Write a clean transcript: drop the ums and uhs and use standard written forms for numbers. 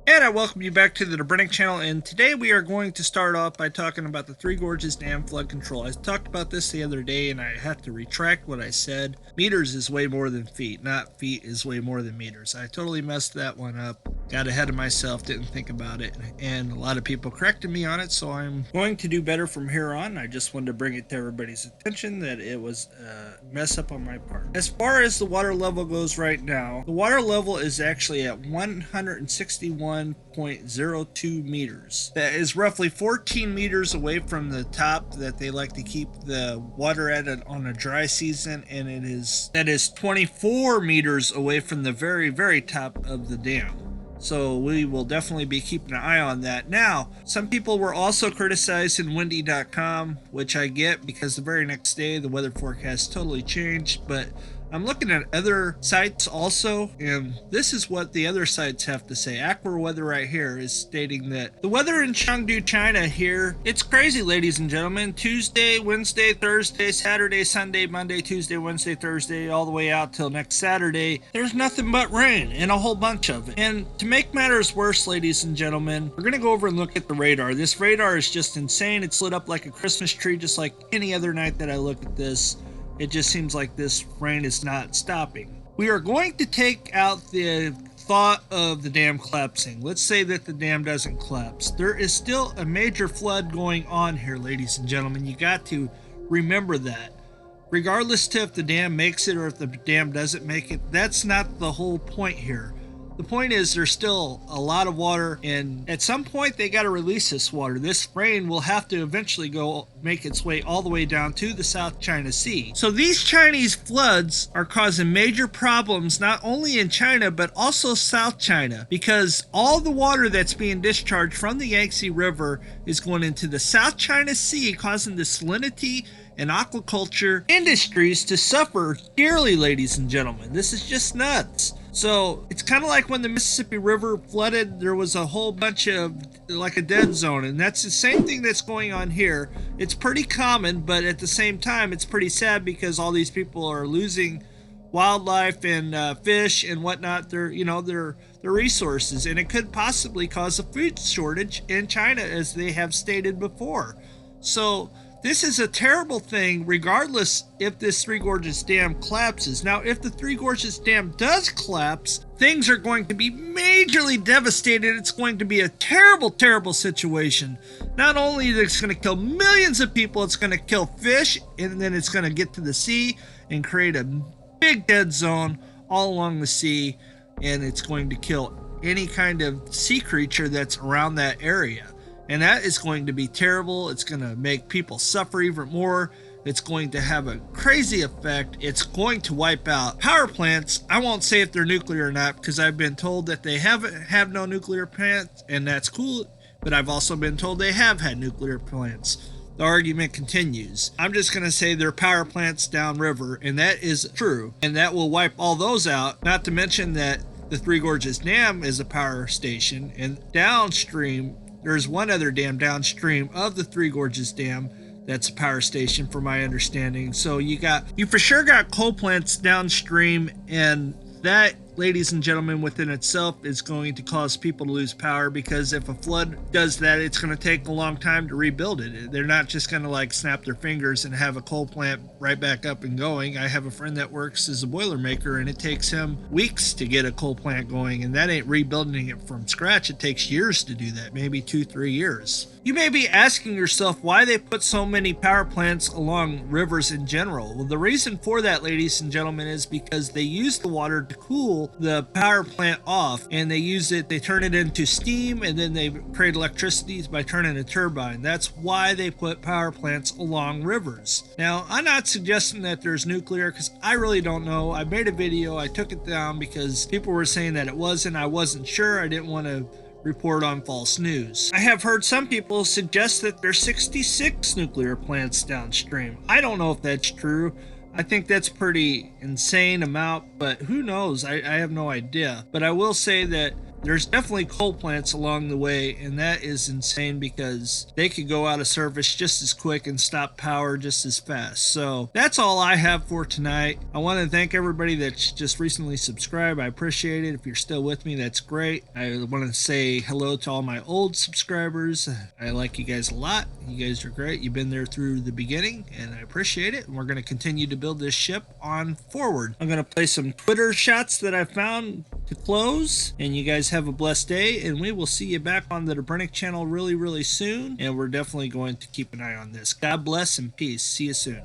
And I welcome you back to the Dobrenic channel, and today we are going to start off by talking about the Three Gorges Dam flood control. I talked about this the other day and I have to retract what I said. Meters is way more than feet, not feet is way more than meters. I totally messed that one up. Got ahead of myself, didn't think about it, and a lot of people corrected me on it, so I'm going to do better from here on. I just wanted to bring it to everybody's attention that it was a mess up on my part. As far as the water level goes right now, the water level is actually at 161.02 meters. That is roughly 14 meters away from the top that they like to keep the water at on a dry season, and that is 24 meters away from the very top of the dam. So we will definitely be keeping an eye on that. Now, some people were also criticized in windy.com, which I get because the very next day the weather forecast totally changed, but I'm looking at other sites also, and this is what the other sites have to say. AccuWeather right here is stating that the weather in Chengdu, China here, it's crazy, ladies and gentlemen. Tuesday, Wednesday, Thursday, Saturday, Sunday, Monday, Tuesday, Wednesday, Thursday, all the way out till next Saturday, there's nothing but rain and a whole bunch of it. And to make matters worse, ladies and gentlemen, we're gonna go over and look at the radar. This radar is just insane. It's lit up like a Christmas tree, just like any other night that I look at this. It just seems like this rain is not stopping. We are going to take out the thought of the dam collapsing. Let's say that the dam doesn't collapse. There is still a major flood going on here, ladies and gentlemen. You got to remember that. Regardless to if the dam makes it or if the dam doesn't make it, that's not the whole point here. The point is there's still a lot of water, and at some point they got to release this water. This rain will have to eventually make its way all the way down to the South China Sea. So these Chinese floods are causing major problems not only in China but also South China, because all the water that's being discharged from the Yangtze River is going into the South China Sea, causing the salinity and aquaculture industries to suffer dearly, ladies and gentlemen. This is just nuts. So it's kind of like when the Mississippi River flooded, there was a whole bunch of like a dead zone, and that's the same thing that's going on here. It's pretty common, but at the same time it's pretty sad because all these people are losing wildlife and fish and whatnot, their resources, and it could possibly cause a food shortage in China, as they have stated before. So this is a terrible thing regardless if this Three Gorges Dam collapses. Now, if the Three Gorges Dam does collapse, things are going to be majorly devastated. It's going to be a terrible situation. Not only is it going to kill millions of people, it's going to kill fish, and then it's going to get to the sea and create a big dead zone all along the sea, and it's going to kill any kind of sea creature that's around that area. And that is going to be terrible. It's going to make people suffer even more. It's going to have a crazy effect. It's going to wipe out power plants. I won't say if they're nuclear or not, because I've been told that they have no nuclear plants, and that's cool. But I've also been told they have had nuclear plants. The argument continues. I'm just going to say they're power plants downriver, and that is true. And that will wipe all those out. Not to mention that the Three Gorges Dam is a power station, and downstream there's one other dam downstream of the Three Gorges Dam that's a power station, for my understanding. So you for sure got coal plants downstream, and that, ladies and gentlemen, within itself is going to cause people to lose power, because if a flood does that, it's going to take a long time to rebuild it. They're not just going to like snap their fingers and have a coal plant right back up and going. I have a friend that works as a boilermaker, and it takes him weeks to get a coal plant going, and that ain't rebuilding it from scratch. It takes years to do that, maybe 2-3 years. You may be asking yourself why they put so many power plants along rivers in general. Well, the reason for that, ladies and gentlemen, is because they use the water to cool the power plant off, and they turn it into steam, and then they create electricity by turning a turbine. That's why they put power plants along rivers. Now, I'm not suggesting that there's nuclear, because I really don't know. I made a video, I took it down because people were saying that it wasn't. I wasn't sure. I didn't want to report on false news. I have heard some people suggest that there's 66 nuclear plants downstream. I don't know if that's true. I think that's pretty insane amount, but who knows? I have no idea. But I will say that there's definitely coal plants along the way, and that is insane because they could go out of service just as quick and stop power just as fast. So that's all I have for tonight. I want to thank everybody that's just recently subscribed. I appreciate it. If you're still with me, that's great. I want to say hello to all my old subscribers. I like you guys a lot. You guys are great. You've been there through the beginning, and I appreciate it. And we're going to continue to build this ship on forward. I'm going to play some Twitter shots that I found to close, and you guys have a blessed day, and we will see you back on the Dobrinic channel really soon, and we're definitely going to keep an eye on this. God bless and peace. See you soon.